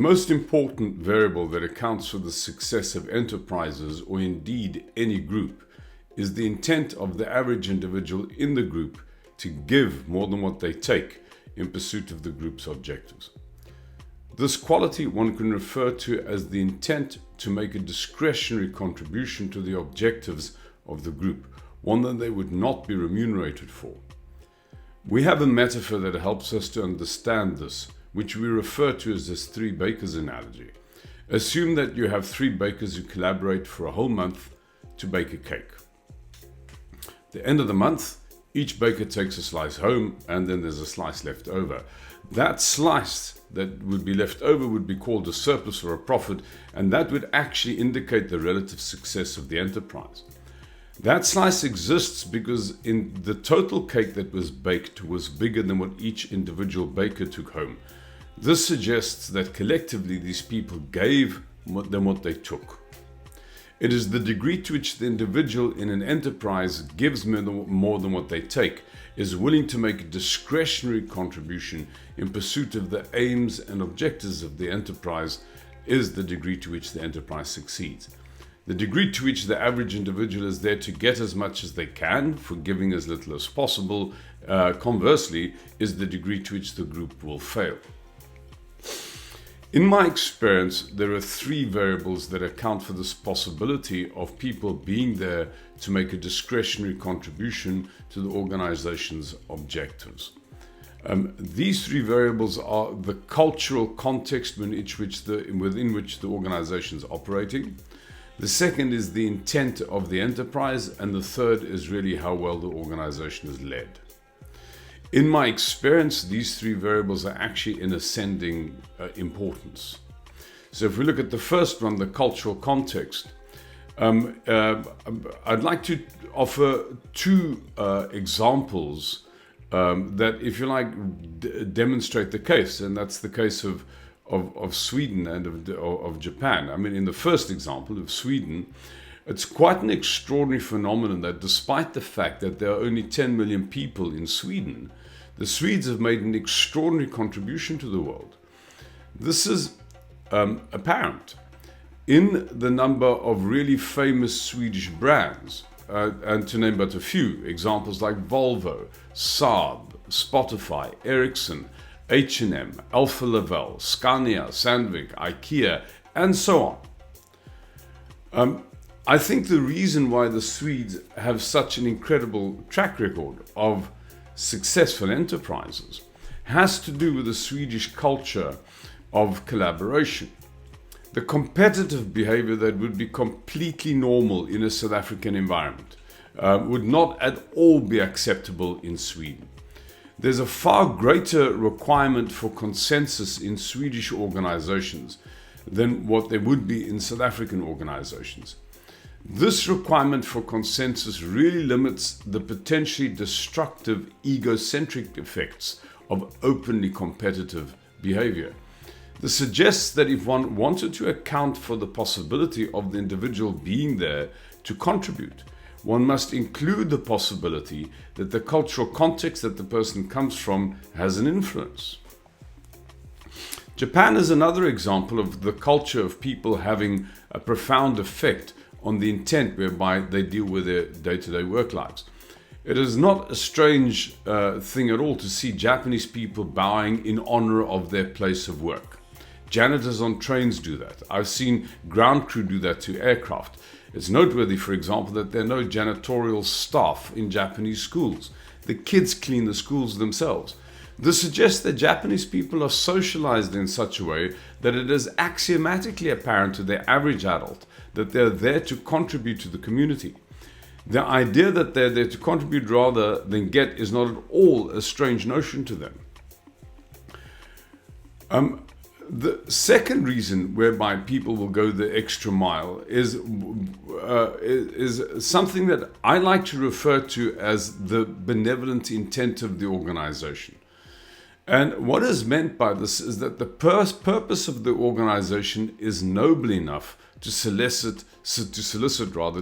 most important variable that accounts for the success of enterprises, or indeed any group, is the intent of the average individual in the group to give more than what they take in pursuit of the group's objectives. This quality one can refer to as the intent to make a discretionary contribution to the objectives of the group, one that they would not be remunerated for. We have a metaphor that helps us to understand this, which we refer to as this three bakers analogy. Assume that you have three bakers who collaborate for a whole month to bake a cake. At the end of the month, each baker takes a slice home, and then there's a slice left over. That slice that would be left over would be called a surplus or a profit, and that would actually indicate the relative success of the enterprise. That slice exists because in the total cake that was baked was bigger than what each individual baker took home. This suggests that collectively these people gave more than what they took. It is the degree to which the individual in an enterprise gives more than what they take, is willing to make a discretionary contribution in pursuit of the aims and objectives of the enterprise, is the degree to which the enterprise succeeds. The degree to which the average individual is there to get as much as they can for giving as little as possible, conversely, is the degree to which the group will fail. In my experience, there are three variables that account for this possibility of people being there to make a discretionary contribution to the organization's objectives. These three variables are the cultural context within which the organization is operating. The second is the intent of the enterprise, and the third is really how well the organization is led. In my experience, these three variables are actually in ascending importance. So if we look at the first one, the cultural context, I'd like to offer two examples that, if you like, demonstrate the case, and that's the case of Sweden and of Japan. I mean, in the first example of Sweden, it's quite an extraordinary phenomenon that despite the fact that there are only 10 million people in Sweden, the Swedes have made an extraordinary contribution to the world. This is apparent in the number of really famous Swedish brands, and to name but a few, examples like Volvo, Saab, Spotify, Ericsson, H&M, Alfa Laval, Scania, Sandvik, IKEA, and so on. I think the reason why the Swedes have such an incredible track record of successful enterprises has to do with the Swedish culture of collaboration. The competitive behavior that would be completely normal in a South African environment would not at all be acceptable in Sweden. There's a far greater requirement for consensus in Swedish organizations than what there would be in South African organizations. This requirement for consensus really limits the potentially destructive egocentric effects of openly competitive behavior. This suggests that if one wanted to account for the possibility of the individual being there to contribute, one must include the possibility that the cultural context that the person comes from has an influence. Japan is another example of the culture of people having a profound effect on the intent whereby they deal with their day-to-day work lives. It is not a strange thing at all to see Japanese people bowing in honor of their place of work. Janitors on trains do that. I've seen ground crew do that to aircraft. It's noteworthy, for example, that there are no janitorial staff in Japanese schools. The kids clean the schools themselves. This suggests that Japanese people are socialized in such a way that it is axiomatically apparent to the average adult that they're there to contribute to the community. The idea that they're there to contribute rather than get is not at all a strange notion to them. The second reason whereby people will go the extra mile is something that I like to refer to as the benevolent intent of the organization. And what is meant by this is that the purpose of the organization is noble enough to solicit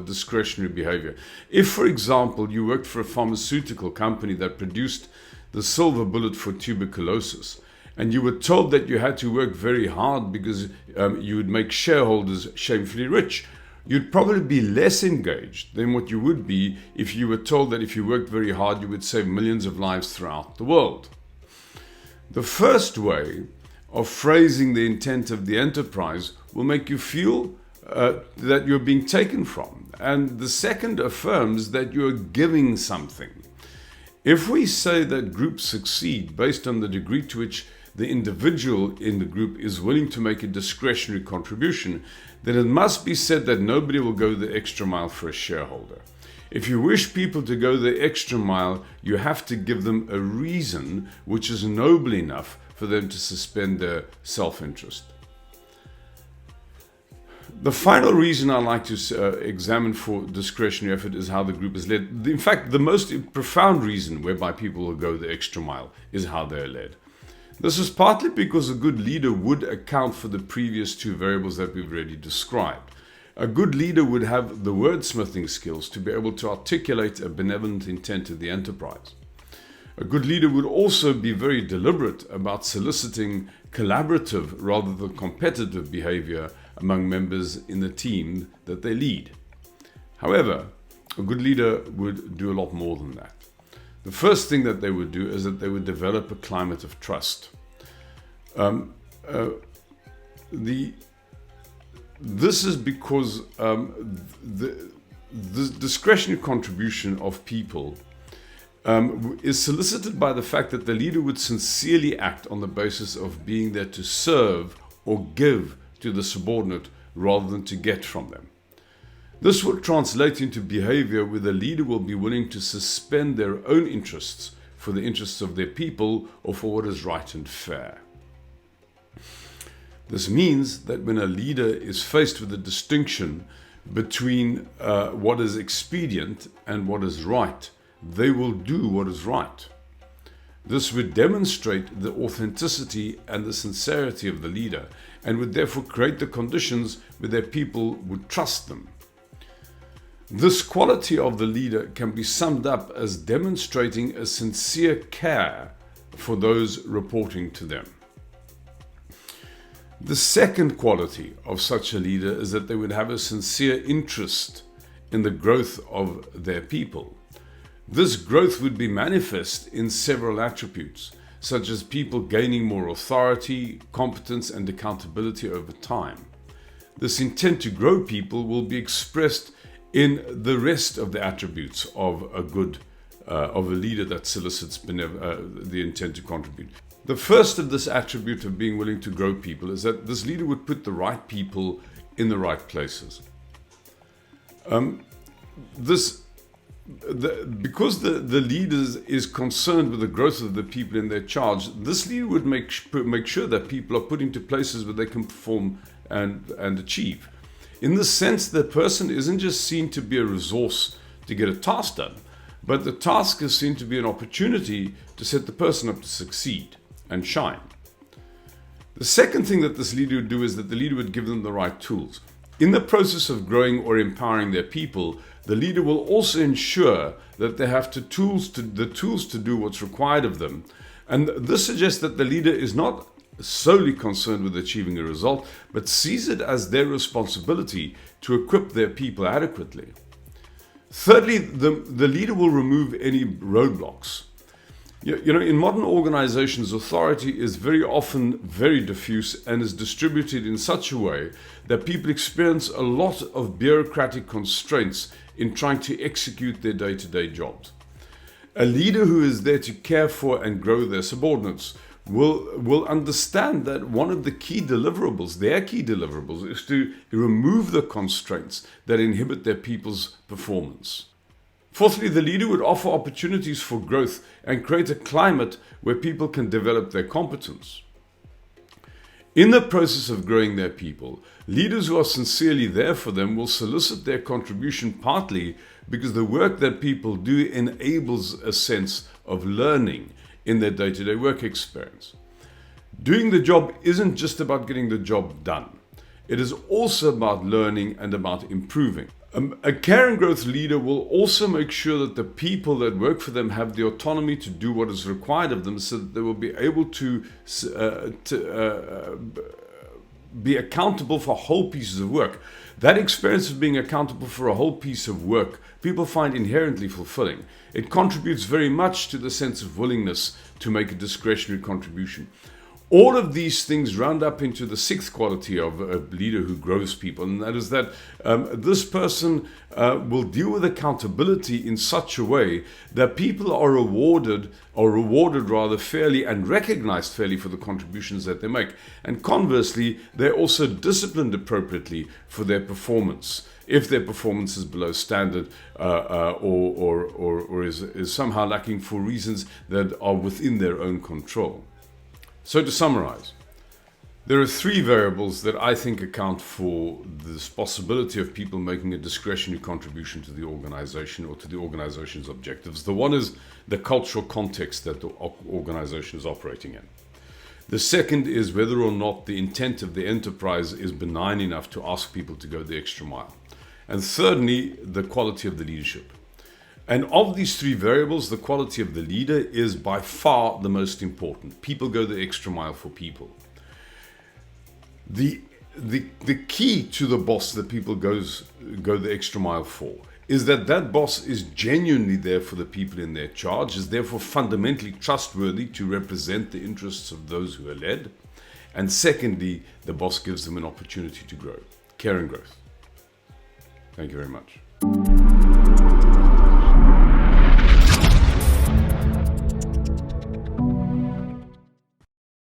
discretionary behavior. If, for example, you worked for a pharmaceutical company that produced the silver bullet for tuberculosis, and you were told that you had to work very hard because you would make shareholders shamefully rich, you'd probably be less engaged than what you would be if you were told that if you worked very hard, you would save millions of lives throughout the world. The first way of phrasing the intent of the enterprise will make you feel that you're being taken from. And the second affirms that you're giving something. If we say that groups succeed based on the degree to which the individual in the group is willing to make a discretionary contribution, then it must be said that nobody will go the extra mile for a shareholder. If you wish people to go the extra mile, you have to give them a reason which is noble enough for them to suspend their self-interest. The final reason I like to examine for discretionary effort is how the group is led. In fact, the most profound reason whereby people will go the extra mile is how they're led. This is partly because a good leader would account for the previous two variables that we've already described. A good leader would have the wordsmithing skills to be able to articulate a benevolent intent of the enterprise. A good leader would also be very deliberate about soliciting collaborative rather than competitive behavior among members in the team that they lead. However, a good leader would do a lot more than that. The first thing that they would do is that they would develop a climate of trust. This is because the discretionary contribution of people is solicited by the fact that the leader would sincerely act on the basis of being there to serve or give to the subordinate rather than to get from them. This will translate into behavior where the leader will be willing to suspend their own interests for the interests of their people or for what is right and fair. This means that when a leader is faced with a distinction between what is expedient and what is right, they will do what is right. This would demonstrate the authenticity and the sincerity of the leader and would therefore create the conditions where their people would trust them. This quality of the leader can be summed up as demonstrating a sincere care for those reporting to them. The second quality of such a leader is that they would have a sincere interest in the growth of their people. This growth would be manifest in several attributes, such as people gaining more authority, competence, and accountability over time. This intent to grow people will be expressed in the rest of the attributes of a leader that solicits the intent to contribute. The first of this attribute of being willing to grow people is that this leader would put the right people in the right places. Because the leader is concerned with the growth of the people in their charge, this leader would make sure that people are put into places where they can perform and achieve. In the sense, the person isn't just seen to be a resource to get a task done, but the task is seen to be an opportunity to set the person up to succeed and shine. The second thing that this leader would do is that the leader would give them the right tools. In the process of growing or empowering their people, the leader will also ensure that they have the tools to do what's required of them. And this suggests that the leader is not solely concerned with achieving a result, but sees it as their responsibility to equip their people adequately. Thirdly, the leader will remove any roadblocks. You know, in modern organizations, authority is very often very diffuse and is distributed in such a way that people experience a lot of bureaucratic constraints in trying to execute their day-to-day jobs. A leader who is there to care for and grow their subordinates will understand that one of their key deliverables is to remove the constraints that inhibit their people's performance. Fourthly, the leader would offer opportunities for growth and create a climate where people can develop their competence. In the process of growing their people, leaders who are sincerely there for them will solicit their contribution partly because the work that people do enables a sense of learning in their day-to-day work experience. Doing the job isn't just about getting the job done. It is also about learning and about improving. A care and growth leader will also make sure that the people that work for them have the autonomy to do what is required of them, so that they will be able to be accountable for whole pieces of work. That experience of being accountable for a whole piece of work, people find inherently fulfilling. It contributes very much to the sense of willingness to make a discretionary contribution. All of these things round up into the sixth quality of a leader who grows people, and that is that this person will deal with accountability in such a way that people are rewarded rather fairly and recognized fairly for the contributions that they make. And conversely, they're also disciplined appropriately for their performance. If their performance is below standard or is somehow lacking for reasons that are within their own control. So to summarize, there are three variables that I think account for this possibility of people making a discretionary contribution to the organization or to the organization's objectives. The one is the cultural context that the organization is operating in. The second is whether or not the intent of the enterprise is benign enough to ask people to go the extra mile. And thirdly, the quality of the leadership. And of these three variables, the quality of the leader is by far the most important. People go the extra mile for people. The key to the boss that people go the extra mile for is that boss is genuinely there for the people in their charge, is therefore fundamentally trustworthy to represent the interests of those who are led. And secondly, the boss gives them an opportunity to grow. Care and growth. Thank you very much.